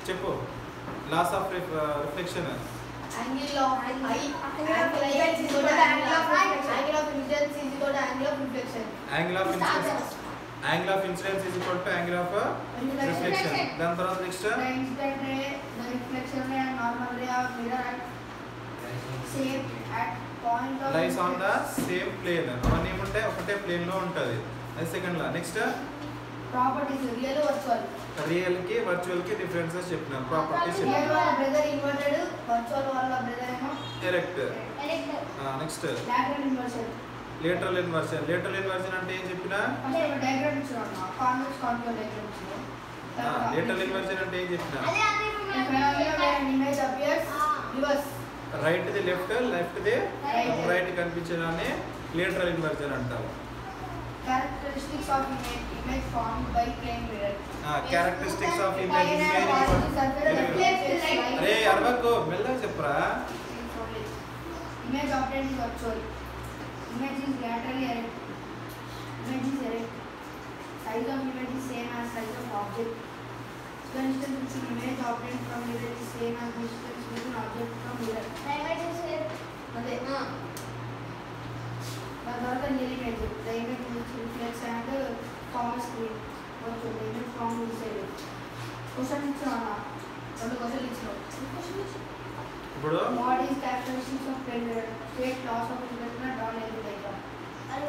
చెప్పు laws of reflection angle of incidence is equal to angle of incidence is equal to angle of reflection. Angle of incidence is equal to angle of reflection. దాని తర్వాత next The incident ray, the reflection ray and normal ray of mirror at same at point of lies on the same plane. అవన్నీ ఏముంటాయి ఒకటే plane లో ఉంటది. అది second law. Next properties real virtual. Real కి virtual కి differences చెప్పినాం. Properties real వాళ్ళ బ్రదర్ ఇన్వర్టెడ్, virtual వాళ్ళ బ్రదర్ ఏమో direct. Next lateral inversion. Lateral inversion. Lateral inversion అంటే ఏం చెప్పినా ఫస్ట్ డయాగ్రామ్ ఇచ్చాను, కాన్వెక్స్ కాన్కేవ్ డయాగ్రామ్ ఇచ్చాను. లేటరల్ ఇన్వర్షన్ అంటే ఏం చెప్పినా an image appears reverse. Right the left, left the right కనిపించడాన్ని లేటరల్ ఇన్వర్షన్ అంటారు. Characteristics of image formed by plane mirror. Characteristics of image అరే అరవకు మెల్లగా చెప్పరా. Image obtained is virtual. Image is laterally erect. Image is erect. Size of image is same as size of object. The distance between image obtained from mirror is same as distance between object from mirror. అదే the near image. The image which reflects and forms screen. Also, the image formed inside. Question ఇచ్చాను, రెండు క్వశ్చన్లు ఇచ్చాను. ఇప్పుడు What is characteristics of plane mirror? State laws of reflection and drawn angle diagram.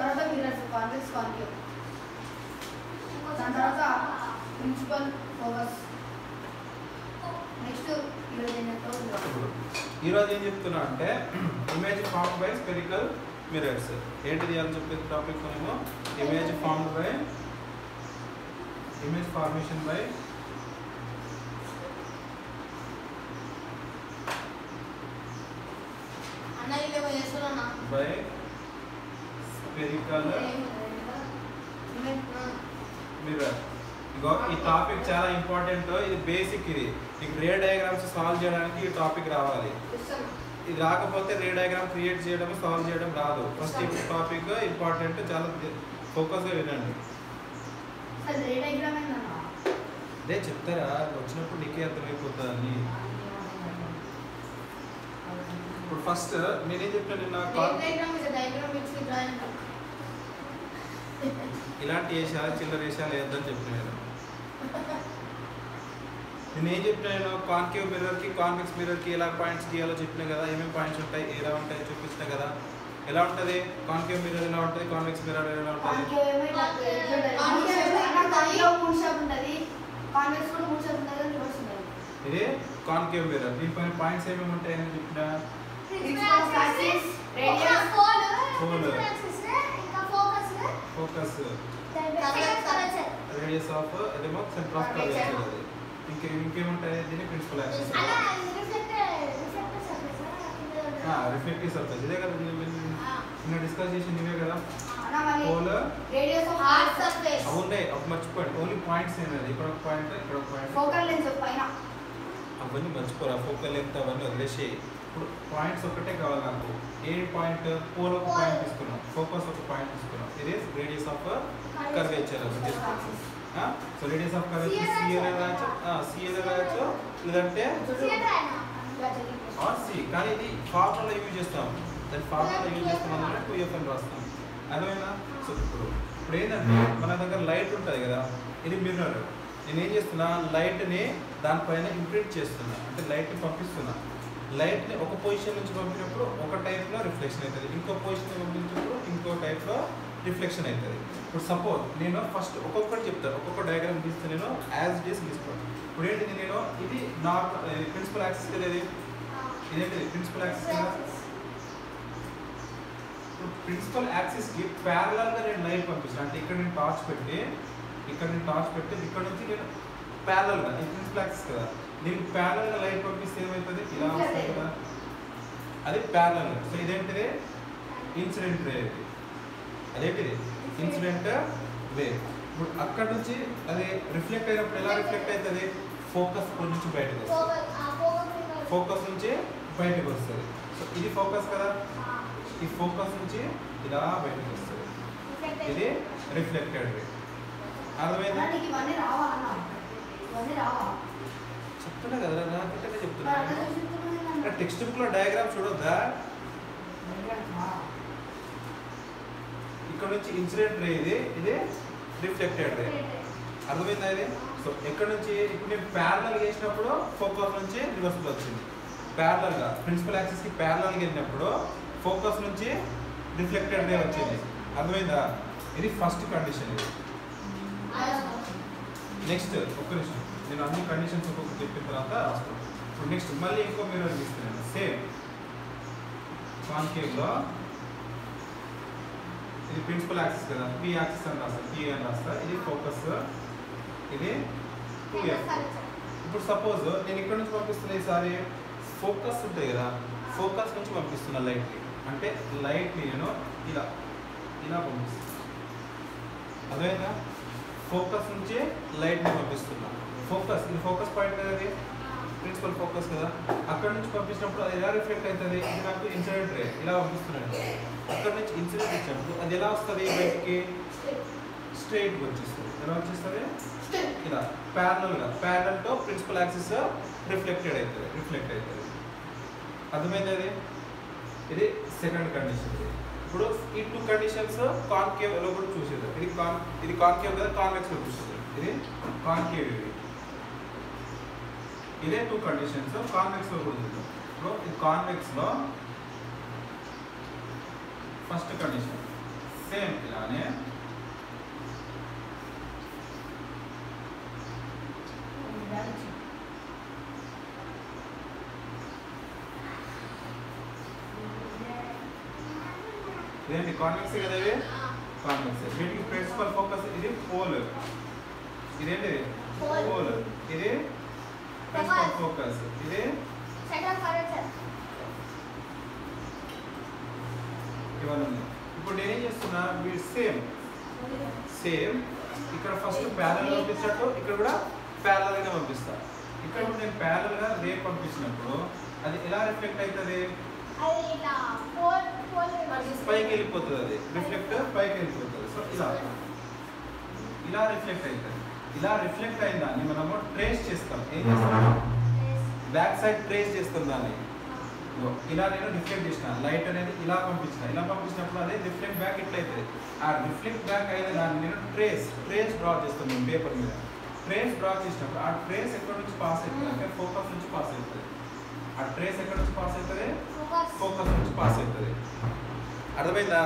తర్వాత mirrors, convex, concave. దాని తర్వాత principal focus. Next ఈరోజు ఏం చెప్తున్నా అంటే image formed by spherical mirrors. ఏంటిది అని చెప్పే టాపిక్ మనము image formed by image formation by by spherical mirror. ఇగో ఈ టాపిక్ చాలా ఇంపార్టెంట్. ఇది బేసిక్. ఇది నీకు రే డయాగ్రామ్స్ సాల్వ్ చేయడానికి ఈ టాపిక్ రావాలి. ఇది రాకపోతే రే డయాగ్రామ్ క్రియేట్ చేయడం సాల్వ్ చేయడం రాదు. ఫస్ట్ ఈ టాపిక్ ఇంపార్టెంట్, చాలా ఫోకస్గా వినండి. అదే చెప్తారా వచ్చినప్పుడు నీకే అర్థమైపోతుందని. ఇప్పుడు ఫస్ట్ నేనేం చెప్పాను నిన్న, ఇలాంటి వేషాలు చిల్లర వేషాలు వేద్దని చెప్పినాను. నేనేం చెప్పినాను, కాన్కేవ్ మిర్రర్కి కాన్వెక్స్ మిర్రర్కి ఎలా పాయింట్స్ గీయాలో చెప్పినా కదా. ఏమేమి పాయింట్స్ ఉంటాయి, ఎలా ఉంటాయి చూపించినా కదా. ఎలా ఉంటుంది కాన్కేవ్ మిర్రర్, ఎలా ఉంటుంది కాన్వెక్స్ మిర్రర్, ఎలా ఉంటుంది. ఇది కాన్కేవ్ మిర్రర్. దీనిపైన పాయింట్స్ ఏమేమి ఉంటాయని చెప్పినా ఫోకస్, రేడియస్ ఆఫ్, అదేమో సెంటర్ ఆఫ్ కర్వేచర్. అది ఇంకేముంటాయి దీన్ని ప్రిన్సిపల్ యాక్సిస్, రిఫ్లెక్టివ్ సర్ఫేస్. ఇదే కదా నిన్న డిస్కస్ చేసి ఇవే కదా. పోల్ అవి ఉంటాయి, అవి మర్చిపోండి. ఓన్లీ పాయింట్స్ ఏమది, ఇక్కడ ఒక పాయింట్, ఇక్కడ ఒక పాయింట్, అవన్నీ మర్చిపోరా. ఫోకల్ లెంత్ అవన్నీ వదిలేసి ఇప్పుడు పాయింట్స్ ఒకటే కావాలి నాకు. ఏ పాయింట్, పోల్ ఒక పాయింట్ తీసుకున్నాం, ఫోకస్ ఒక పాయింట్ తీసుకున్నాం. ఇది radius of curvature. So radius of curvature CA రాయొచ్చు, సిఏ రాయొచ్చు, లేదంటే సి. కానీ ఇది ఫార్ములా యూజ్ చేస్తాం. దాని ఫార్ములా యూజ్ చేస్తాం, 2F అని రాస్తాం. అర్థమైనా? సో ఇప్పుడు ఏంటంటే మన దగ్గర లైట్ ఉంటుంది కదా, ఇది మిర్రర్. నేను ఏం చేస్తున్నా, లైట్ని దానిపైన ఇంప్రింట్ చేస్తున్నా, అంటే లైట్ని పంపిస్తున్నా. లైట్ని ఒక పొజిషన్ నుంచి పంపినప్పుడు ఒక టైప్లో రిఫ్లెక్షన్ అవుతుంది, ఇంకో పొజిషన్ పంపించినప్పుడు ఇంకో టైప్లో రిఫ్లెక్షన్ అవుతుంది. ఇప్పుడు సపోజ్ నేను ఫస్ట్ ఒక్కొక్కటి చెప్తాను, ఒక్కొక్క డయాగ్రామ్ గీస్తే నేను యాజ్ ఇట్ ఈస్ గీస్తాను. ఇప్పుడు ఏంటిది, నేను ఇది నార్మల్ ప్రిన్సిపల్ యాక్సిస్ కదా, ఇదేంటిది ప్రిన్సిపల్ యాక్సిస్ కదా. ఇప్పుడు ప్రిన్సిపల్ యాక్సిస్కి ప్యారలల్గా నేను లైట్ పంపిస్తాను. అంటే ఇక్కడ నేను టార్చ్ పెట్టి, ఇక్కడ నుంచి నేను ప్యారలల్గా, ఇది ప్రిన్సిపల్ యాక్సిస్ కదా, దీనికి ప్యారలల్గా లైట్ పంపిస్తే ఏమవుతుంది, ఇలా వస్తుంది కదా, అది ప్యారలల్. సో ఇదేంటిది ఇన్సిడెంట్ రే. అదేంటిది ఇన్సిడెంట్ వే. ఇప్పుడు అక్కడ నుంచి అది రిఫ్లెక్ట్ అయినప్పుడు ఎలా రిఫ్లెక్ట్ అవుతుంది, ఫోకస్ నుంచి బయటకు వస్తుంది, ఫోకస్ నుంచి బయటకు వస్తుంది. సో ఇది ఫోకస్ కదా, ఈ ఫోకస్ నుంచి ఇలా బయటకు వస్తుంది, ఇది రిఫ్లెక్టెడ్ రే. అర్థమైందా? ఇవన్నీ రావా? చెప్తున్నా కదా రాకపోతే మరి చెప్తున్నా అట్లా చూసుకుంటున్నాను అన్న. టెక్స్ట్ బుక్ లో డయాగ్రామ్ చూడొద్దా? ఇక్కడ నుంచి ఇన్సిడెంట్ రే ఇది రిఫ్లెక్టెడ్ రే. అర్థమైందా ఇది? సో ఎక్కడ నుంచి ఇప్పుడు నేను ప్యారలల్ చేసినప్పుడు ఫోకస్ నుంచి రివర్సిబుల్ వచ్చింది. ప్యారలల్ గా ప్రిన్సిపల్ యాక్సిస్ కి ప్యారలల్ గా వెళ్ళినప్పుడు ఫోకస్ నుంచి రిఫ్లెక్టెడ్ రే వచ్చింది. అర్థమైందా? ఇది ఫస్ట్ కండిషన్. ఇది నెక్స్ట్ ఒక్క నిమిషం నేను అన్ని కండిషన్స్ ఒక్కొక్క చెప్పిన తర్వాత రాస్తాను. ఇప్పుడు నెక్స్ట్ మళ్ళీ ఇంకో మిర్రర్ తీసుకున్నాను. సేమ్ కాన్కేవ్ లో ఇది ప్రిన్సిపల్ యాక్సిస్ కదా, పి యాక్సిస్ అని రాస్తా, పి అని రాస్తా. ఇది ఫోకస్, ఇది 2F. ఇప్పుడు సపోజ్ నేను ఇక్కడ నుంచి పంపిస్తున్నా, ఈసారి ఫోకస్ ఉంటాయి కదా, ఫోకస్ నుంచి పంపిస్తున్నా లైట్ని. అంటే లైట్ని నేను ఇలా ఇలా పంపిస్తున్నా. అదేనా ఫోకస్ నుంచి లైట్ని పంపిస్తున్నా. ఫోకస్ ఇది ఫోకస్ పాయింట్ కదా, అది ప్రిన్సిపల్ ఫోకస్ కదా. అక్కడ నుంచి పంపించినప్పుడు అది ఎలా రిఫ్లెక్ట్ అవుతుంది? ఇది నాకు ఇన్సిడెంట్ రే ఇలా పంపిస్తున్నాను. అక్కడ నుంచి ఇన్సిడెంట్ ఇచ్చినప్పుడు అది ఎలా వస్తుంది? బయటికి స్ట్రైట్ వచ్చేస్తుంది. ఎలా వచ్చేస్తుంది? ఇలా ప్యారలల్ తో ప్రిన్సిపల్ యాక్సిస్ రిఫ్లెక్ట్ అవుతుంది. అర్థమైంది? అది ఇది సెకండ్ కండిషన్. ఇప్పుడు ఈ టూ కండిషన్స్ కాన్కేవ్ లో కూడా చూసేది. ఇది కాన్కేవ్ కదా, కాన్వెక్స్ లో చూసేది. ఇది కాన్కేవ్. ఇదే టూ కండిషన్స్ కాన్వెక్స్ లో కూడా చూద్దాం. ఇప్పుడు ఇది కాన్వెక్స్ లో ఫస్ట్ కండిషన్ సేమ్ ఇలానే ఇదేంటి కాన్వెక్స్ కదా, ఇది కాన్వెక్స్. వీటికి ప్రిన్సిపల్ ఫోకస్ ఇది పోల్, ఇదేంటి పోల్, ఇది ప్రిన్సిపల్ ఫోకస్, ఇది ఇవన్నీ. ఇప్పుడు నేనేం చేస్తున్నా, సేమ్ ఇక్కడ ఫస్ట్ ప్యారలల్ పంపించినట్టు ఇక్కడ కూడా ప్యారలల్ గా పంపిస్తా. ఇక్కడ కూడా నేను ప్యారలల్ గా రే పంపించినప్పుడు అది ఎలా రిఫ్లెక్ట్ అవుతుంది? పైకి వెళ్ళిపోతుంది. అది రిఫ్లెక్ట్ పైకి వెళ్ళిపోతుంది. సో ఇలా రిఫ్లెక్ట్ అవుతుంది. ఇలా రిఫ్లెక్ట్ అయిన దాన్ని మనము ట్రేస్ చేస్తాం. ఏం చేస్తాం? బ్యాక్ సైడ్ ట్రేస్ చేస్తాం దాన్ని. ఇలా నేను రిఫ్లెక్ట్ చేసిన లైట్ అనేది ఇలా పంపించినప్పుడు అదే రిఫ్లెక్ట్ బ్యాక్ ఇట్లా అవుతుంది. ఆ రిఫ్లెక్ట్ బ్యాక్ అయిన దాన్ని నేను ట్రేస్ డ్రా చేస్తాను నేను పేపర్ మీద. ట్రేస్ డ్రా చేసినప్పుడు ఆ ట్రేస్ ఎక్కడి నుంచి పాస్ అవుతుంది అంటే ఫోకస్ నుంచి పాస్ అవుతుంది. ఆ ట్రేస్ ఎక్కడి నుంచి పాస్ అవుతుంది? ఫోకస్ నుంచి పాస్ అవుతుంది. అర్థమైందా?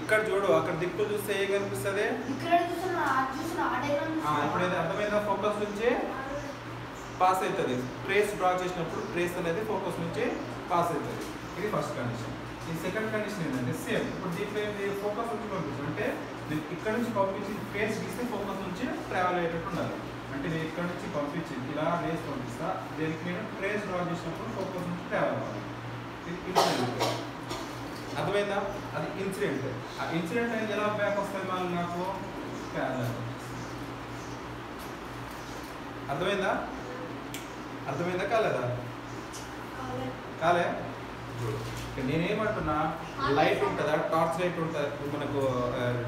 ఇక్కడ చూడు, అక్కడ దిక్కులు చూస్తే ఏం కనిపిస్తుంది? ఇప్పుడు అర్థమైందా? ఫోకస్ నుంచి పాస్ అవుతుంది. ట్రేస్ డ్రా చేసినప్పుడు ట్రేస్ అనేది ఫోకస్ నుంచి పాస్ అవుతుంది. ఇది ఫస్ట్ కండిషన్. ఈ సెకండ్ కండిషన్ ఏంటంటే సేమ్. ఇప్పుడు దీంట్లో ఏంటి? ఫోకస్ నుంచి పంపించాను అంటే నేను ఇక్కడ నుంచి పంపించి ట్రేస్ గీస్తే ఫోకస్ నుంచి ట్రావెల్ అయ్యేటట్టు ఉండాలి. అంటే నేను ఇక్కడ నుంచి పంపించి ఇలా రేస్ పంపిస్తా, దీనికి నేను ట్రేస్ డ్రా చేసినప్పుడు ఫోకస్ నుంచి ట్రావెల్ అవ్వాలి. ఇది ఇన్సిడెంట్. అర్థమైందా? అది ఇన్సిడెంట్. ఆ ఇన్సిడెంట్ అనేది ఎలా బ్యాక్ వస్తుంది మళ్ళీ నాకు? ప్యారలల్. అర్థమైందా కాలేదా? కాలే? నేనేమంటున్నా, లైట్ ఉంటుందా, టార్చ్ లైట్ ఉంటుంది మనకు,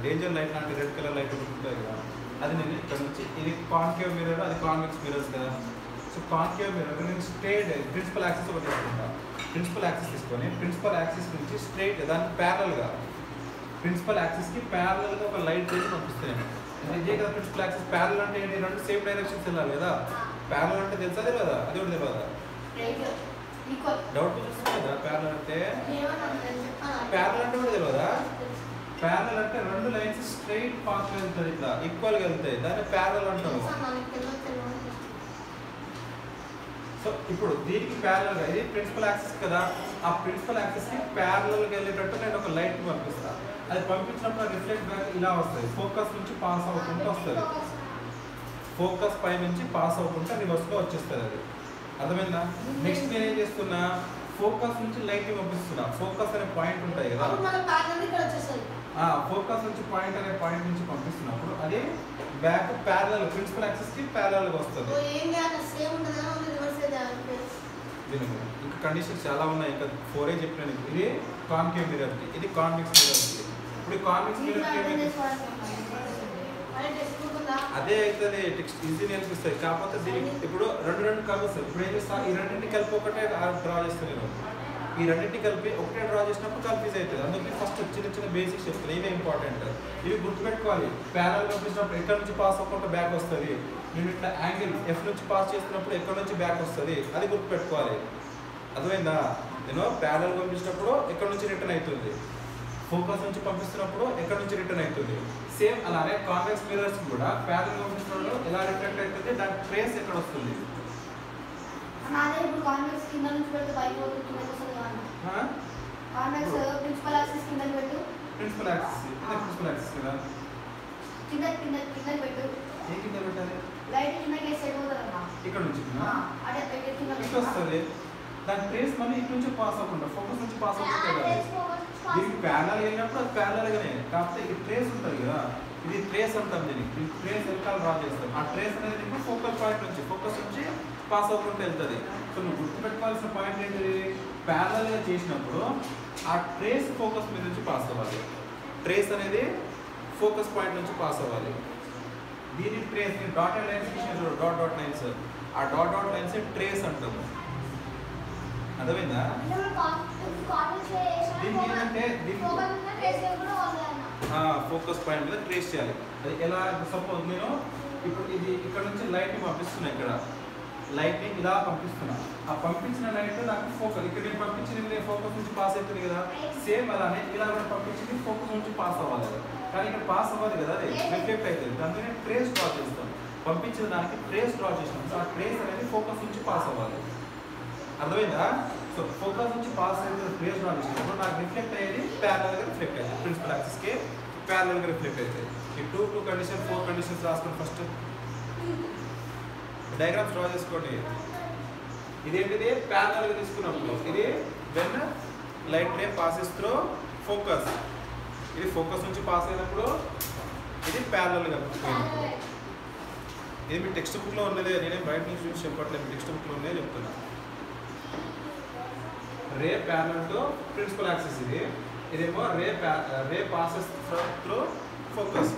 డేంజర్ లైట్ లాంటి రెడ్ కలర్ లైట్ ఉంటుంది కదా, అది నేను ఇక్కడ నుంచి, ఇది కాన్కేవ్ మిర్రర్, అది కాన్వెక్స్ మిర్రర్స్ కదా. సో కాన్కేవ్ మిర్రర్ నేను స్ట్రైట్ ప్రిన్సిపల్ యాక్సిస్ ఒకటి తీసుకుంటా. ప్రిన్సిపల్ యాక్సిస్ తీసుకొని ప్రిన్సిపల్ యాక్సిస్ నుంచి స్ట్రైట్ దానికి ప్యారలల్గా ప్రిన్సిపల్ యాక్సిస్కి ప్యారలల్గా ఒక లైట్ చేసి పంపిస్తాను. ఇదే కదా ప్రిన్సిపల్ యాక్సిస్. ప్యారలల్ అంటే ఏంటి? రెండు సేమ్ డైరెక్షన్స్ వెళ్ళాలి కదా. ప్యారలల్ అంటే తెలుసా తెలియదా? అది కూడా తెలియదా? డౌట్ చూస్తుంది కదా. ప్యారలల్ అంటే కూడా తెలియదా? ప్యారలల్ అంటే రెండు లైన్స్ స్ట్రైట్ పాత్ వెళ్తుంది, ఇట్లా ఈక్వల్గా వెళ్తాయి, దాన్ని ప్యారలల్ అంటారు. సో ఇప్పుడు దీనికి ప్యారలల్గా, ఇది ప్రిన్సిపల్ యాక్సిస్ కదా, ఆ ప్రిన్సిపల్ యాక్సిస్కి ప్యారలల్గా వెళ్ళేటట్టు నేను ఒక లైట్ పంపిస్తాను. అది పంపించినప్పుడు రిఫ్లెక్ట్ బ్యాక్ ఇలా వస్తుంది, ఫోకస్ నుంచి పాస్ అవ్వకుండా వస్తుంది. ఫోకస్ పై నుంచి పాస్ అవ్వకుండా రివర్స్గా వచ్చేస్తుంది అది. అర్థమైందా? నెక్స్ట్ నేను ఏం చేస్తున్నా, ఫోకస్ నుంచి లైట్ పంపిస్తున్నా. ఫోకస్ అనే పాయింట్ ఉంటాయి కదా, ఫోకస్ నుంచి పాయింట్ అనే పాయింట్ నుంచి పంపిస్తున్నప్పుడు అది బ్యాక్ ప్యారలల్ ప్రిన్సిపల్ యాక్సిస్ కి ప్యారలల్ గా వస్తుంది. ఇంకా కండిషన్స్ చాలా ఉన్నాయి, ఇంకా 4 చెప్పాను. ఇది కాన్కేవ్ మిర్రర్ కి, ఇది కాన్వెక్స్ మిర్రర్ కి. ఇప్పుడు కాన్వెక్స్ మిర్రర్ కి అదే అవుతుంది టెక్స్ట్ ఈజీ నేర్పిస్తుంది. కాకపోతే దీనికి ఇప్పుడు రెండు కలుస్తాయి. ఇప్పుడు ఏం చేస్తా, ఈ రెండింటిని కలిపి ఒకటే డ్రా చేస్తాను నేను. ఈ రెండింటిని కలిపి ఒకటే డ్రా చేసినప్పుడు కన్ఫ్యూజ్ అవుతుంది. అందుకే ఫస్ట్ చిన్న బేసిక్స్ చెప్తాను, ఇవే ఇంపార్టెంట్. ఇవి గుర్తుపెట్టుకోవాలి. ప్యానల్ పంపించినప్పుడు ఎక్కడ నుంచి పాస్ అవ్వకుండా బ్యాక్ వస్తుంది. నేను ఇట్లా యాంగిల్ ఎఫ్ నుంచి పాస్ చేస్తున్నప్పుడు ఎక్కడ నుంచి బ్యాక్ వస్తుంది, అది గుర్తుపెట్టుకోవాలి. అర్థమైందా? నేను ప్యానల్ పంపించినప్పుడు ఎక్కడ నుంచి రిటర్న్ అవుతుంది, ఫోకస్ నుంచి పంపిస్తున్నప్పుడు ఎక్కడ నుంచి రిటర్న్ అవుతుంది. సేమ్ అలానే కాన్వెక్స్ మిర్రర్స్ కూడా ప్యానల్ పంపించినప్పుడు ఎలా రిఫ్లెక్ట్ అవుతుంది, దాని ట్రేస్ ఎక్కడ వస్తుంది. కాన్వెక్స్ కింద నుంచి పెడితే పైకి పోతుంది, కిందకి వస్తుంది కదా. కాన్వెక్స్ ప్రిన్సిపల్ యాక్సిస్ కిందకి పెట్టు. ప్రిన్సిపల్ యాక్సిస్ కదా, కిందకి పెట్టు. ఏ కింద పెట్టాలి? లైట్ కిందకి సెట్ అవుతుందన్నా. ఇక్కడ నుంచి అదే పెట్టి కింద ఇట్లా వస్తుంది. దాని ట్రేస్ మళ్ళీ ఇటు నుంచి పాస్ అవ్వకుండా ఫోకస్ నుంచి పాస్ అవుతుంది. దీనికి ప్యానల్ వెళ్ళినప్పుడు అది ప్యానల్గానే, కాకపోతే ఈ ట్రేస్ ఉంటుంది కదా, ఇది ట్రేస్ అంటాం. దీనికి ట్రేస్ వెనకాల డ్రా చేస్తాం. ఆ ట్రేస్ అనేది నీకు ఫోకస్ నుంచి పాస్ అవ్వకుండా వెళ్తుంది. సో నువ్వు గుర్తుపెట్టుకోవాల్సిన పాయింట్ ఏంటి, ప్యారలల్గా చేసినప్పుడు ఆ ట్రేస్ ఫోకస్ మీద నుంచి పాస్ అవ్వాలి. ట్రేస్ అనేది ఫోకస్ పాయింట్ నుంచి పాస్ అవ్వాలి. దీని ట్రేస్ డాటెడ్ లైన్స్ ఇచ్చిన డాట్ లైన్స్, ఆ డాట్ లైన్స్ ట్రేస్ అంటాము. అర్థమైందా? దీనికి ఏంటంటే ఫోకస్ పాయింట్ మీద ట్రేస్ చేయాలి. అది ఎలా, సపోజ్ నేను ఇప్పుడు ఇది ఇక్కడ నుంచి లైట్ని పంపిస్తున్నా, ఇక్కడ లైట్ని ఇలా పంపిస్తున్నా. ఆ పంపించిన లైట్ నాకు ఫోకస్, ఇక్కడ నేను పంపించింది ఫోకస్ నుంచి పాస్ అవుతుంది కదా. సేమ్ అలానే ఇలా కూడా పంపించింది ఫోకస్ నుంచి పాస్ అవ్వాలి కదా, కానీ ఇక్కడ పాస్ అవ్వాలి కదా, అది రిఫ్లెక్ట్ అవుతుంది. దాంతో నేను ట్రేస్ డ్రా చేస్తాను. పంపించిన దానికి ట్రేస్ డ్రా చేసినాం. సో ఆ ట్రేస్ అనేది ఫోకస్ నుంచి పాస్ అవ్వాలి. అర్థమైందా? సో ఫోకస్ నుంచి పాస్ అయితే ట్రేస్ డ్రా చేసినప్పుడు నాకు రిఫ్లెక్ట్ అయ్యేది ప్యారలల్గా రిఫ్లెక్ట్ అవుతుంది. ప్రిన్సిపల్ యాక్సిస్కి ప్యారలల్గా రిఫ్లెక్ట్ అవుతుంది. ఈ 2 కండిషన్ 4 కండిషన్స్ రాసుకోండి. ఫస్ట్ డయాగ్రామ్స్ డ్రా చేసుకోండి. ఇదేంటిది, ప్యారలల్గా తీసుకున్నప్పుడు ఇది when light ray passes through focus, ఇది ఫోకస్ నుంచి పాస్ అయినప్పుడు ఇది ప్యారలల్గా పోయినప్పుడు. ఇది మీ టెక్స్ట్ బుక్లో ఉన్నదే, నేనేం బయట నుంచి చూసి చెప్పట్లేదు, మీ టెక్స్ట్ బుక్లో ఉన్నదే చెప్తున్నా. Ray parallel to principal axis, ఇదేమో ray passes through focus.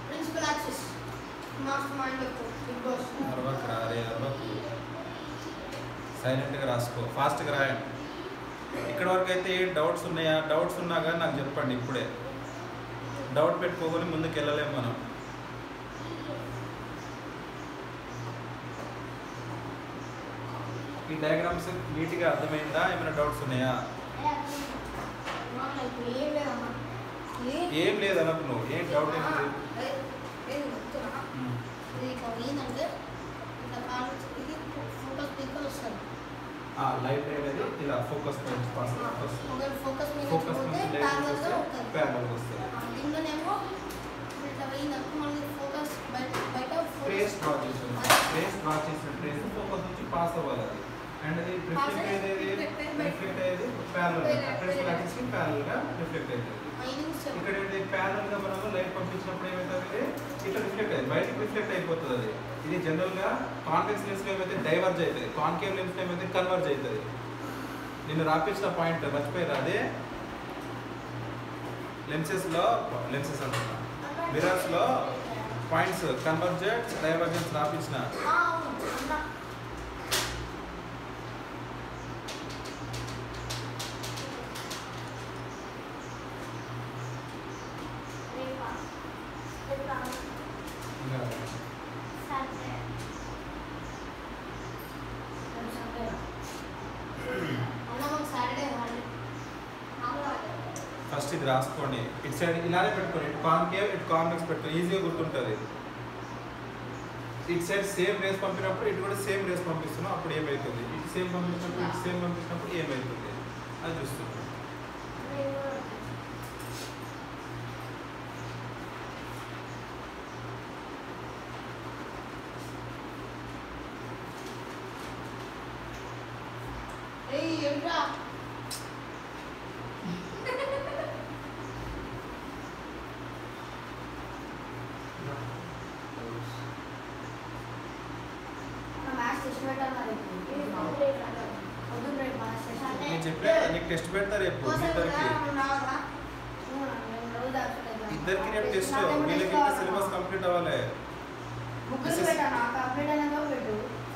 Principal axis mass mind big boss సైలెంట్గా రాసుకో, ఫాస్ట్గా రాయండి. ఇక్కడ వరకు అయితే ఏ డౌట్స్ ఉన్నాయా? డౌట్స్ ఉన్నా కానీ నాకు చెప్పండి. ఇప్పుడే డౌట్ పెట్టుకోకొని ముందుకు వెళ్ళలేము మనం. ఈ డయాగ్రామ్స్ నీట్గా అర్థమైందా? ఏమైనా డౌట్స్ ఉన్నాయా? ఏం లేదు అనకు నువ్వు, ఏం డౌట్ ఏంటి? లైట్ అనేది ఇలా ఫోకస్ పాయింట్ పాస్ అవుతుంది. ఫోకస్ నుంచి ప్యారలల్ వస్తుంది. ట్రేస్ డ్రా చేసాం. ట్రేస్ డ్రా చేసిన ట్రేస్ ఫోకస్ నుంచి పాస్ అవ్వాలి అది. అండ్ ఇది రిఫ్లెక్ట్ అయ్యేది ప్యారలల్, ప్రిన్సిపల్ యాక్సిస్కి ప్యారలల్గా రిఫ్లెక్ట్ అవుతుంది. ఇక్కడ ఏంటి, ప్యారలల్గా మనము లైట్ పంపించినప్పుడు ఏమవుతుంది, ఇట్లా రిఫ్లెక్ట్ అయ్యింది, బయటకు రిఫ్లెక్ట్ అయిపోతుంది అది. ఇది జనరల్గా కాన్వెక్స్ లెన్స్లో ఏమైతే డైవర్జ్ అవుతుంది, కాన్కేవ్ లెన్స్లో ఏమైతే కన్వర్జ్ అవుతుంది. నేను రాపించిన పాయింట్ మర్చిపోయారు, అదే లెన్సెస్ అంటున్నా, మిరర్స్లో పాయింట్స్ కన్వర్జెన్స్ డైవర్జెన్స్ రాపించిన. ఫస్ట్ ఇది రాసుకోండి. ఇటు సైడ్ ఇలానే పెట్టుకోండి, ఇటు కాన్కేవ్ ఇటు కాన్వెక్స్ పెట్టుకోండి, ఈజీగా గుర్తుంటుంది. ఇటు సైడ్ సేమ్ రేస్ పంపినప్పుడు ఇటు కూడా సేమ్ రేస్ పంపిస్తున్నాం, అప్పుడు ఏమవుతుంది, ఇటు సేమ్ పంపించినప్పుడు ఇటు సేమ్ పంపించినప్పుడు ఏమవుతుంది అది చూస్తున్నాం. చెప్పే నీకు టెస్ట్ పెడతా రేపు ఇద్దరికి రేపు టెస్ట్ వీళ్ళకి ఇంకా సిలబస్ కంప్లీట్ అవ్వాలి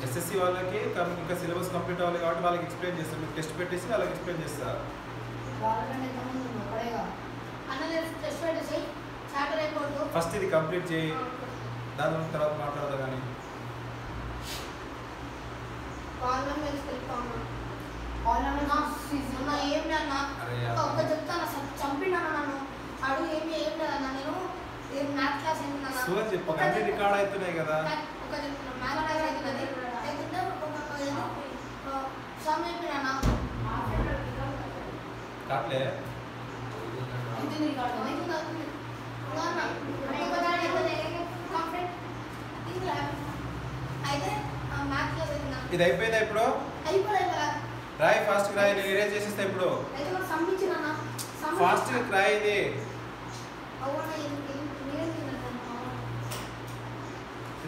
ఎస్ఎస్సి వాళ్ళకి ఇంకా సిలబస్ కంప్లీట్ అవ్వాలి కాబట్టి వాళ్ళకి ఎక్స్ప్లెయిన్ చేస్తాను మీకు టెస్ట్ పెట్టేసి వాళ్ళకి ఎక్స్ప్లెయిన్ చేస్తా ఫస్ట్ ఇది కంప్లీట్ చేయి దాని తర్వాత మాట్లాడదా కానీ చెప్పండి రికార్డ్ అవుతున్నాయి కదా కాట్లే ఇది అయిపోయిందా ఇప్పుడు రాయి ఫాస్ట్ రాయి నేను ఇరేజ్ చేసేస్తా ఇప్పుడు ఫాస్ట్ రాయి ఇది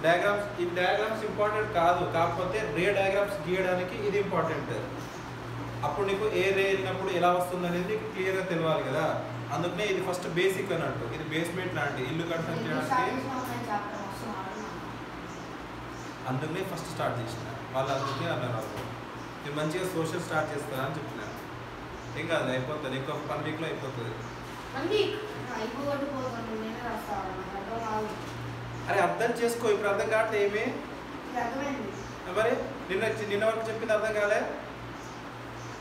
డయాగ్రామ్స్ ఈ డయాగ్రామ్స్ ఇంపార్టెంట్ కాదు కాకపోతే రే డయాగ్రామ్స్ గీయడానికి ఇది ఇంపార్టెంట్ అప్పుడు నీకు ఏ రే వెళ్ళినప్పుడు ఎలా వస్తుంది అనేది నీకు క్లియర్గా తెలియాలి కదా అందుకనే ఇది ఫస్ట్ బేసిక్ అన్నట్టు ఇది బేస్మెంట్ లాంటి ఇల్లు కన్స్ట్రక్ట్ చేయడానికి అందుకనే ఫస్ట్ స్టార్ట్ చేసిన వాళ్ళు అందుకే అన్నారు నేను మంచిగా సోషల్ స్టార్ట్ చేస్తాను అని చెప్పిన ఏం కాదు అయిపోతుంది ఇంకొక 1 వీక్లో అయిపోతుంది అరే అర్థం చేసుకో ఇప్పుడు అర్థం కావట్లే ఏమి మరి నిన్న వరకు చెప్పింది అర్థం కాలే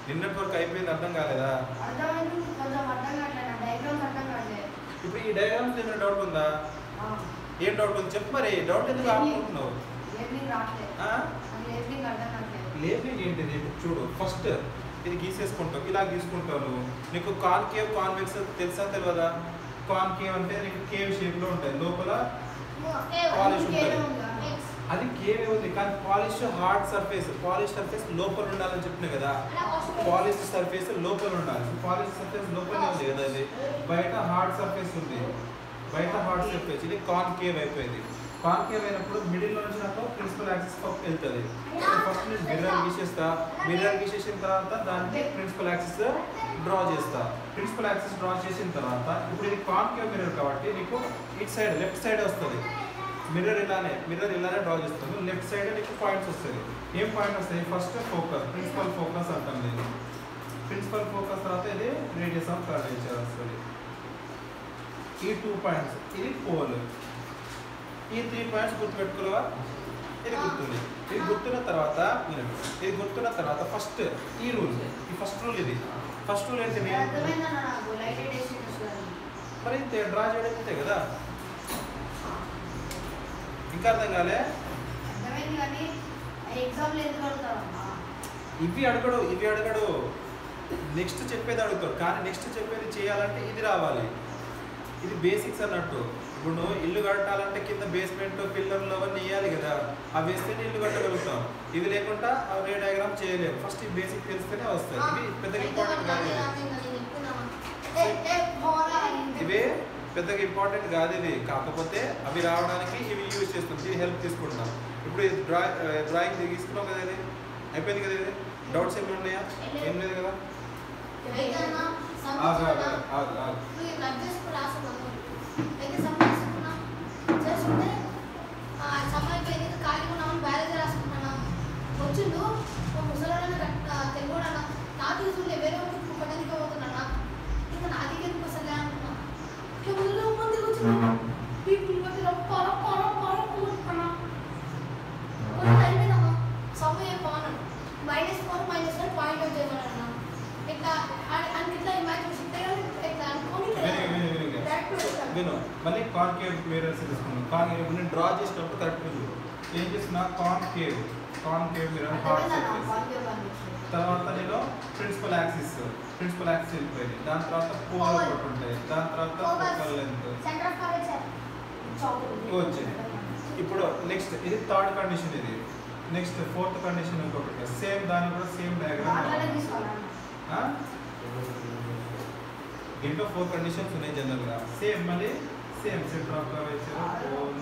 నిన్నటి వరకు అయిపోయింది అర్థం కాలేదా ఇప్పుడు ఈ డయాగ్రామ్స్ ఏమైనా డౌట్ ఉందా ఏం డౌట్ ఉంది చెప్పు మరి డౌట్ ఎందుకు ఆపుకుంటున్నావు లేబింగ్ ఏంటిది చూడు ఫస్ట్ ఇది గీసేసుకుంటావు ఇలా గీసుకుంటావు నీకు కాన్కేవ్ కాన్వెక్స్ తెలుసా తెలియదా కాన్కేవ్ అంటే నీకు కేవ్ షేప్లో ఉంటాయి లోపల పాలిష్ ఉంటుంది అది కేవ్ ఉంది కానీ పాలిష్ హార్డ్ సర్ఫేస్ లోపల ఉండాలని చెప్పిన కదా పాలిష్ సర్ఫేస్ లోపల ఉండాలి పాలిష్ సర్ఫేస్ లోపలనే ఉంది కదా అది బయట హార్డ్ సర్ఫేస్ ఉంది బయట హార్డ్ సర్ఫేస్ ఇది కాన్కేవ్ అయిపోయింది కాన్కేవ్ అయినప్పుడు మిడిల్ నుంచి నాకు ప్రిన్సిపల్ యాక్సిస్ వెళ్తుంది ఫస్ట్ నేను మిర్రర్ గీసేసిన తర్వాత దానికి ప్రిన్సిపల్ యాక్సిస్ డ్రా చేస్తా ప్రిన్సిపల్ యాక్సిస్ డ్రా చేసిన తర్వాత ఇప్పుడు ఇది కాన్కేవ్ మిర్రర్ కాబట్టి నీకు ఇటు సైడ్ లెఫ్ట్ సైడ్ వస్తుంది మిర్రర్ ఇలానే డ్రా చేస్తాను లెఫ్ట్ సైడ్ నీకు పాయింట్స్ వస్తుంది ఏం పాయింట్ వస్తాయి ఫస్ట్ ఫోకస్ ప్రిన్సిపల్ ఫోకస్ అంటాం నేను ప్రిన్సిపల్ ఫోకస్ తర్వాత ఇది రేడియస్ ఆఫ్ కర్వేచర్ వస్తుంది ఈ 2 పాయింట్స్ ఇది పోల్ ఈ 3 పాయింట్స్ గుర్తుపెట్టుకోవా ఇది గుర్తుంది ఇది గుర్తున్న తర్వాత ఫస్ట్ ఈ రూల్ ఫస్ట్ రూల్ ఏంటి మరి డ్రా చేయడం ఇంతే కదా ఇంకా అర్థం కాలే ఇవి అడగడు నెక్స్ట్ చెప్పేది అడుగుతాడు కానీ నెక్స్ట్ చెప్పేది చేయాలంటే ఇది రావాలి ఇది బేసిక్స్ అన్నట్టు ఇప్పుడు నువ్వు ఇల్లు కట్టాలంటే కింద బేస్మెంట్ పిల్లర్లు అవన్నీ వేయాలి కదా అవి వేస్తేనే ఇల్లు కట్టగలుగుతాం ఇవి లేకుండా రే డయాగ్రామ్ చేయలేము ఫస్ట్ ఈ బేసిక్ తెలిస్తేనే వస్తాయి ఇవి పెద్దగా ఇంపార్టెంట్ కాదు ఇవి పెద్దగా ఇంపార్టెంట్ కాదు ఇది కాకపోతే అవి రావడానికి ఇవి యూజ్ చేస్తుంది ఇవి హెల్ప్ తీసుకుంటున్నాం ఇప్పుడు డ్రాయింగ్ తీసుకున్నాం కదా ఇది అయిపోయింది కదా ఇది డౌట్స్ ఏమైనా ఉన్నాయా ఏం లేదు కదా వచ్చిండు ముసలాడని తెలుగు నాకు చూసుకుంటే వేరే పట్టణానికి పోతున్నా ఇంకా నా దగ్గర అసలు అనుకున్నా ముందు మంది వచ్చిన పీపుల్ అయిపోయినా సమయం పోను -4 పాయింట్ అవుట్ చేయమన్నా ఇట్లా ఇట్లా ఇమాజిన్ ఇట్లా అనుకోని విను మళ్ళీ కాన్కేవ్ మిర్రర్స్ తీసుకున్నాం కాన్కేవ్ నేను డ్రా చేసినప్పుడు కరెక్ట్ ఏం చేసిన కాన్కేవ్ మిర్రర్ హార్డ్ సర్ఫేస్ తర్వాత నేను ప్రిన్సిపల్ యాక్సిస్ వెళ్ళిపోయింది దాని తర్వాత పోల్ ఒకటి ఉంటాయి దాని తర్వాత ఫోకల్ లెంత్ వచ్చింది ఇప్పుడు నెక్స్ట్ ఇది థర్డ్ కండిషన్ ఇది నెక్స్ట్ ఫోర్త్ కండిషన్ ఇంకొకటి సేమ్ దాని కూడా సేమ్ డయాగ్రామ్ దీంట్లో 4 కండిషన్స్ ఉన్నాయి జనరల్గా సేమ్ మళ్ళీ same centre of curvature pole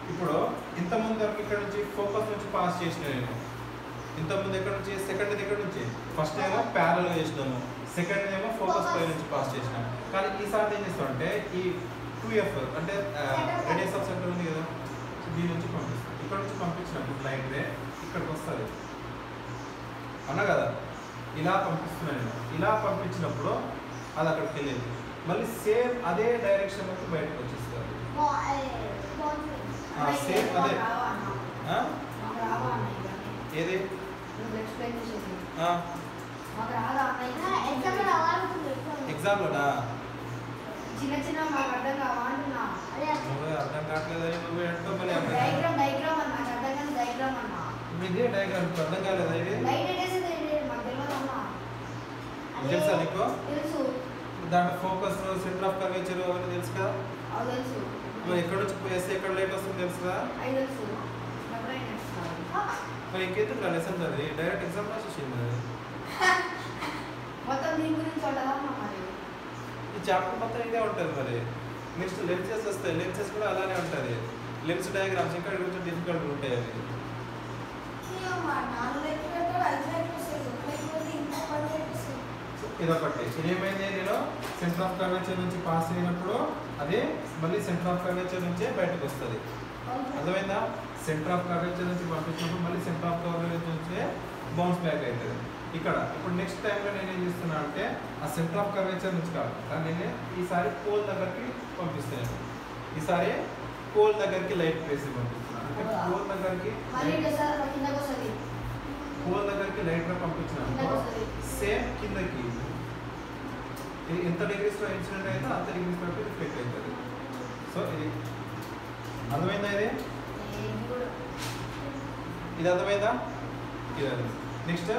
ఇప్పుడు ఇంతకుముందు వరకు ఇక్కడ నుంచి ఫోకస్ నుంచి పాస్ చేసిన నేను ఇంతకుముందు ఎక్కడ నుంచి సెకండ్ దగ్గర నుంచి ఫస్ట్ ఏమో ప్యారల్ చేసినాము సెకండ్ ఏమో ఫోకస్ పై నుంచి పాస్ చేసినాము కానీ ఈసారి ఏం చేస్తామంటే ఈ 2F అంటే రేడియస్ ఆఫ్ సెంటర్ ఉంది కదా దీని నుంచి పంపిస్తాం ఇక్కడ నుంచి పంపించినప్పుడు లైట్ రే ఇక్కడికి వస్తుంది అన్నా కదా ఇలా పంపిస్తున్నాను నేను ఇలా పంపించినప్పుడు అది అక్కడికి వెళ్ళేది మళ్ళీ సేమ్ అదే డైరెక్షన్లోకి బయటకు వచ్చేస్తుంది సేమ్ అదే ఏది ఎగ్జామ్లోనా చిన్న చిన్న మాకు అర్థం కావాలంటున్నా అర్థం కావట్లేదని నువ్వు ఎంతో మళ్ళీ డైగ్రామ్ అన్న నాకు అర్థం కాదు డైగ్రామ్ అన్న ఇదే డయాగ్రామ్ అర్థం కాలేదా ఇది లైట్ ఎట్టేసేది మాకు తెలియదు అన్న తెలుసా నీకు తెలుసు దాంట్లో ఫోకస్ సెంటర్ ఆఫ్ కర్వేచర్ అవన్నీ తెలుసు కదా అది తెలుసు మరి ఎక్కడ నుంచి వేస్తే ఎక్కడ లైట్ వస్తుంది తెలుసు కదా అది తెలుసు మరి ఇంకెందుకు రా లెసన్ అది డైరెక్ట్ ఎగ్జామ్ రాసేసింది మరి మొత్తం దీని గురించి ఉంటుందా మరి ఈ చాప్టర్ మొత్తం ఇదే ఉంటుంది మరి నెక్స్ట్ లెన్సెస్ వస్తాయి లెన్సెస్ కూడా అలానే ఉంటుంది లెన్స్ డయాగ్రామ్స్ ఇక్కడ కొంచెం డిఫికల్ట్ ఉంటాయి అవి ఇదొకటి ఏమైంది నేను సెంటర్ ఆఫ్ కర్వేచర్ నుంచి పాస్ అయినప్పుడు అదే మళ్ళీ సెంటర్ ఆఫ్ కర్వేచర్ నుంచే బయటకు వస్తుంది అర్థమైందా సెంటర్ ఆఫ్ కర్వేచర్ నుంచి పంపించినప్పుడు మళ్ళీ సెంటర్ ఆఫ్ కర్వేచర్ నుంచే బౌన్స్ బ్యాక్ అవుతుంది ఇక్కడ ఇప్పుడు నెక్స్ట్ టైంలో నేను ఏం చేస్తున్నా అంటే ఆ సెంటర్ ఆఫ్ కర్వేచర్ నుంచి కాదు కానీ నేను ఈసారి పోల్ దగ్గరికి పంపిస్తాను ఈసారి పోల్ దగ్గరికి లైట్ వేసి పంపిస్తున్నాను అంటే పోల్ దగ్గరికి పోల్ దగ్గరికి లైట్ పంపించినాను సేమ్ కిందకి ఇది ఎంత డిగ్రీస్లో ఇన్సిడెంట్ అయితే అంత డిగ్రీస్ వరకు రిఫ్లెక్ట్ అవుతుంది సో ఇది అర్థమైందా ఇది అర్థమైందా ఇది అది నెక్స్ట్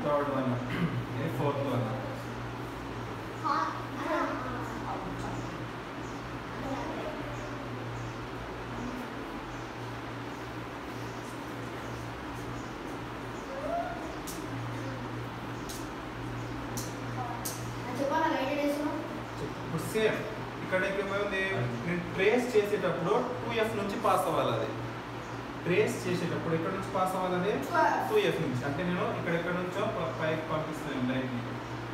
థర్డ్ వన్ ఇది ఫోర్త్ వన్ ఇప్పుడు సేమ్ ఇక్కడ ఏమైంది నేను ట్రేస్ చేసేటప్పుడు 2F నుంచి పాస్ అవ్వాలి అది ట్రేస్ చేసేటప్పుడు ఎక్కడ నుంచి పాస్ అవ్వాలి అది 2F నుంచి అంటే నేను ఇక్కడ నుంచో పైకి పంపిస్తున్నాను లైట్ని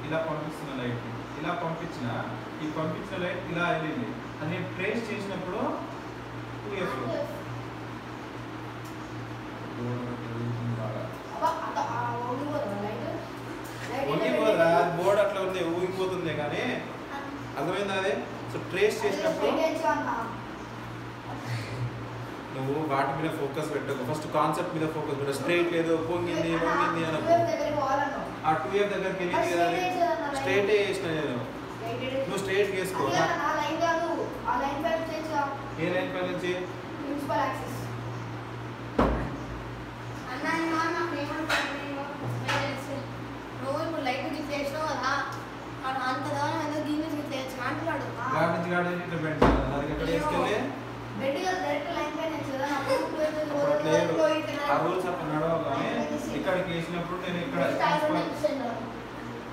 ఇలా పంపిస్తున్న లైట్ని ఇలా పంపించిన ఈ పంపించిన లైట్ ఇలా వెళ్ళింది అది నేను ట్రేస్ చేసినప్పుడు 2F ఊగిపోదా బోర్డు అట్లా ఉంది ఊగిపోతుంది కానీ అర్థమైందా అదే సో ట్రేస్ చేసినప్పుడు నువ్వు వాటి మీద ఫోకస్ పెట్టకు ఫస్ట్ కాన్సెప్ట్ మీద ఫోకస్ పెట్టు స్ట్రైట్ లేదు పొంగింది వంగింది అనకు ఆ 2F దగ్గరికి వెళ్ళింది కదా స్ట్రైట్ చేసిన నేను నువ్వు స్ట్రైట్ చేసుకో ఏ లైన్ పై నుంచి ఇక్కడికి వేసినప్పుడు నేను ఇక్కడ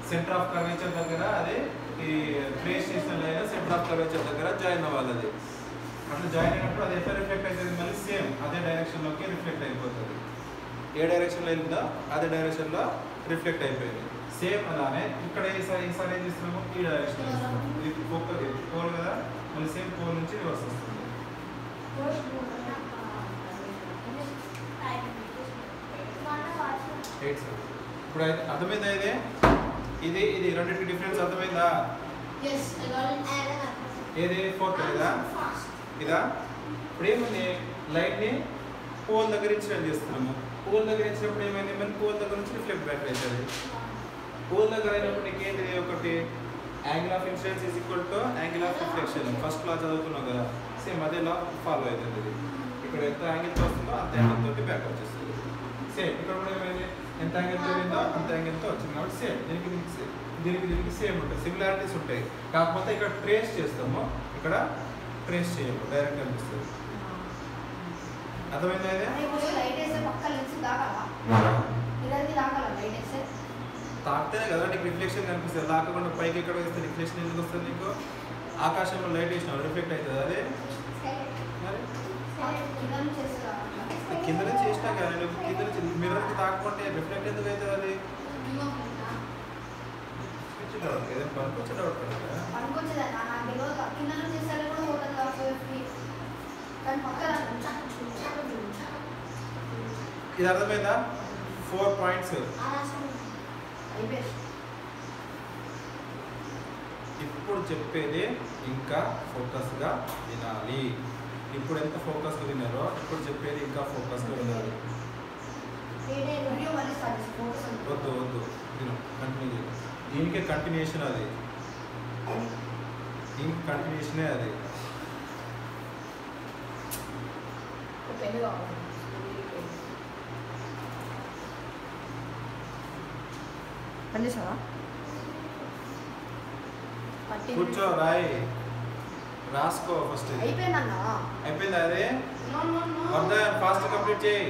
సెంటర్ ఆఫ్ కర్వేచర్ దగ్గర అదే ఈ ట్రేస్ చేసిన లైన్ సెంటర్ ఆఫ్ కర్వేచర్ దగ్గర జాయిన్ అవ్వాలి అది అట్లా జాయిన్ అయినప్పుడు అది ఎట్లా రిఫ్లెక్ట్ అవుతుంది మళ్ళీ సేమ్ అదే డైరెక్షన్లోకి రిఫ్లెక్ట్ అయిపోతుంది ఏ డైరెక్షన్లో వెళ్ళిందో అదే డైరెక్షన్లో రిఫ్లెక్ట్ అయిపోయింది సేమ్ అలానే ఇక్కడ ఈసారి ఏం చేస్తున్నాము ఈ డైరెక్షన్ ఇది పోల్ కదా మళ్ళీ సేమ్ పోల్ నుంచి రివర్స్ వస్తుంది ఇప్పుడు అయితే అర్థమైందా ఇది ఇది రెండింటికి డిఫరెన్స్ అర్థమైందా ఏది ఫోర్త్ ఇదా ఇదా ఇప్పుడు ఏముంది లైట్ని పోల్ దగ్గర ఇన్సిడెంట్ చేస్తున్నాము పోల్ దగ్గర ఇచ్చినప్పుడు ఏమైంది మళ్ళీ పోల్ దగ్గర నుంచి రిఫ్లెక్ట్ బ్యాక్ అవుతుంది పోల్ దగ్గర అయినప్పుడు నీకు ఏంటిది ఒకటి angle of incidence is equal to angle of reflection first law చదువుతున్నావు కదా సేమ్ అదే లా ఫాలో అవుతుంది ఇది ఇక్కడ ఎంత యాంగిల్తో వస్తుందో అంత యాంగిల్ తోటి బ్యాక్ వచ్చేస్తుంది సేమ్ ఇక్కడ కూడా ఏమైంది ఎంత యాంగిల్తో వెళ్ళిందో అంత యాంగిల్తో వచ్చింది కాబట్టి సేమ్ దీనికి సేమ్ ఉంటాయి సిమిలారిటీస్ ఉంటాయి కాకపోతే ఇక్కడ ట్రేస్ చేస్తాము ఇక్కడ ట్రేస్ చేయము డైరెక్ట్ అనిపిస్తుంది అర్థమైందా మిర్రర్కి తాకాల లైట్ వేస్తే తాకితేనే కదా నీకు రిఫ్లెక్షన్ కనిపిస్తుంది. తాకకుండా పైకి ఎక్కడ వేస్తే రిఫ్లెక్షన్ ఎందుకు వస్తుంది నీకు? ఆకాశంలో లైట్ వేసినావు రిఫ్లెక్ట్ అవుతుంది అదే మరి కింద నుంచి వేస్తా కింద నుంచి వేసినా కదా నువ్వు కింద నుంచి మిర్రర్కి తాకుంటే రిఫ్లెక్ట్ ఎందుకు అవుతుంది అది? ఏదైనా పనికొచ్చే డౌట్ కదా పనికొచ్చేదన్న నాకు తెలియదు కింద నుంచి చేస్తే కూడా హోటల్ కానీ పక్కన ఇది అర్థమైందా? 4 పాయింట్స్. అయిపోయింది. ఇప్పుడు చెప్పేది ఇంకా ఫోకస్గా వినాలి. ఇప్పుడు ఎంత ఫోకస్గా విన్నారో ఇప్పుడు చెప్పేది ఇంకా ఫోకస్గా వినాలి. వీడియో మళ్ళీ స్టార్ట్ చేసి ఫోకస్ వద్దు వద్దు విను కంటిన్యూ చేయి. దీనికే కంటిన్యూషన్ అది, దీనికి కంటిన్యూషనే అది. పెన్ను కావాలి పని చేసావా? కూర్చో రాయి రాసుకో ఫస్ట్. అయిపోయిందన్నా. అయిపోయిందా అదే? ఫాస్ట్ కంప్లీట్ చేయి.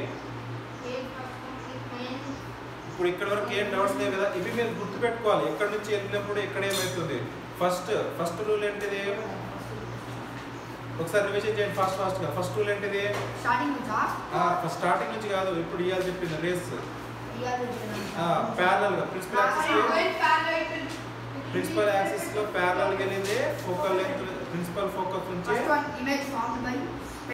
ఇప్పుడు ఇక్కడ వరకు ఏం డౌట్స్ లేవు కదా, ఇవి మీరు గుర్తుపెట్టుకోవాలి. ఎక్కడి నుంచి వెళ్ళినప్పుడు ఎక్కడ ఏమవుతుంది. ఫస్ట్ రూల్ ఏంటిది? ఒకసారి రివిజన్ చేయండి ఫాస్ట్గా. ఫస్ట్ రూల్ ఏంటిది? స్టార్టింగ్ నుంచి కాదు, ఇప్పుడు ఇవాళ చెప్పింది రేస్ ప్యారలల్ గా ప్రిన్సిపల్ యాక్సిస్ లో ప్యారలల్ గా వెళ్ళింది. ఫోకల్ లెంగ్త్ ప్రిన్సిపల్ ఫోకస్ నుంచి